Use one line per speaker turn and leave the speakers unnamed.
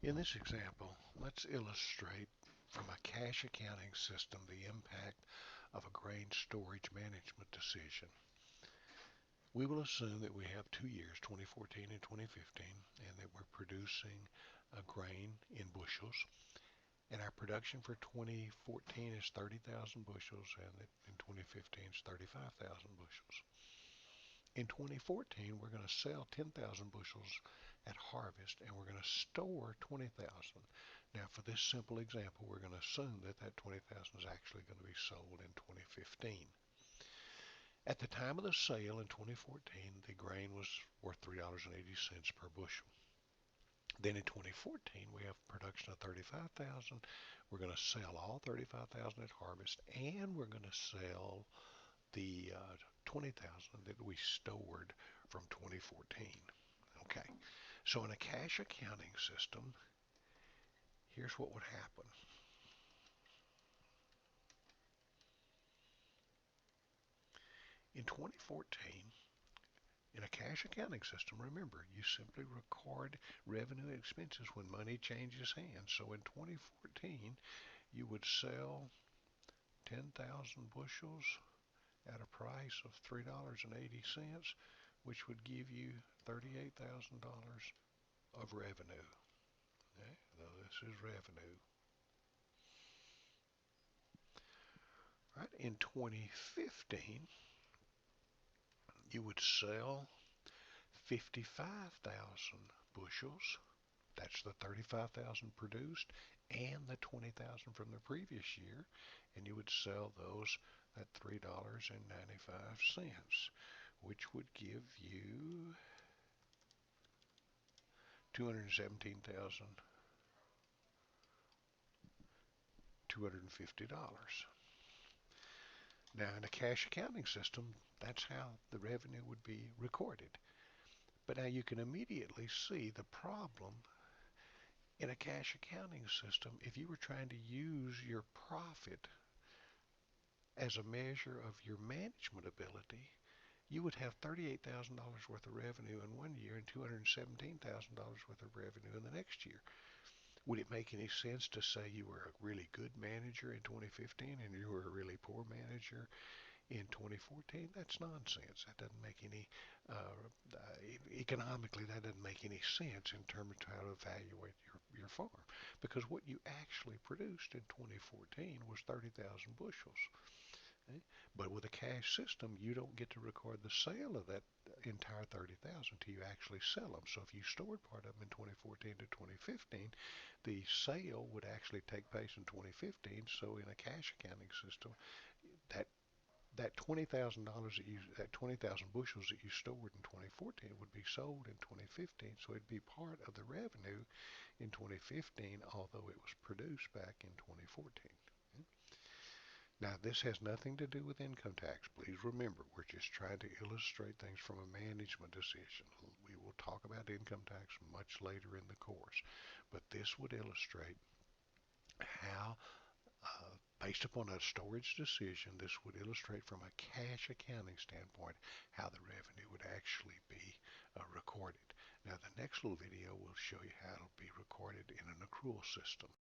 In this example, let's illustrate from a cash accounting system the impact of a grain storage management decision. We will assume that we have 2 years, 2014 and 2015, and that we're producing a grain in bushels. And our production for 2014 is 30,000 bushels, and in 2015 is 35,000 bushels. In 2014, we're going to sell 10,000 bushels at harvest, and we're going to store 20,000. Now, for this simple example, we're going to assume that that 20,000 is actually going to be sold in 2015. At the time of the sale in 2014, the grain was worth $3.80 per bushel. Then in 2014, we have production of 35,000. We're going to sell all 35,000 at harvest, and we're going to sell the 20,000 that we stored from 2014. Okay, so in a cash accounting system, here's what would happen. In 2014, in a cash accounting system, remember, you simply record revenue and expenses when money changes hands. So in 2014, you would sell 10,000 bushels at a price of $3.80, which would give you $38,000 of revenue. Okay? So this is revenue. Right? In 2015, you would sell 55,000 bushels. That's the 35,000 produced and the 20,000 from the previous year, and you would sell those at $3.95, which would give you $217,250. Now, in a cash accounting system, that's how the revenue would be recorded. But now you can immediately see the problem in a cash accounting system. If you were trying to use your profit as a measure of your management ability, you would have $38,000 worth of revenue in one year and $217,000 worth of revenue in the next year. Would it make any sense to say you were a really good manager in 2015 and you were a really poor manager in 2014? That's nonsense. That doesn't make any, economically, that doesn't make any sense in terms of how to evaluate your farm. Because what you actually produced in 2014 was 30,000 bushels. Okay? But with a cash system, you don't get to record the sale of that entire 30,000 until you actually sell them. So if you stored part of them in 2014 to 2015, the sale would actually take place in 2015. So in a cash accounting system, that that $20,000 that 20,000 bushels that you stored in 2014 would be sold in 2015. So it'd be part of the revenue in 2015, although it was produced back in 2014. Okay? Now, this has nothing to do with income tax. Please remember, we're just trying to illustrate things from a management decision. We will talk about income tax much later in the course, but this would illustrate how, based upon a storage decision, this would illustrate from a cash accounting standpoint how the revenue would actually be recorded. Now, the next little video will show you how it'll be recorded in an accrual system.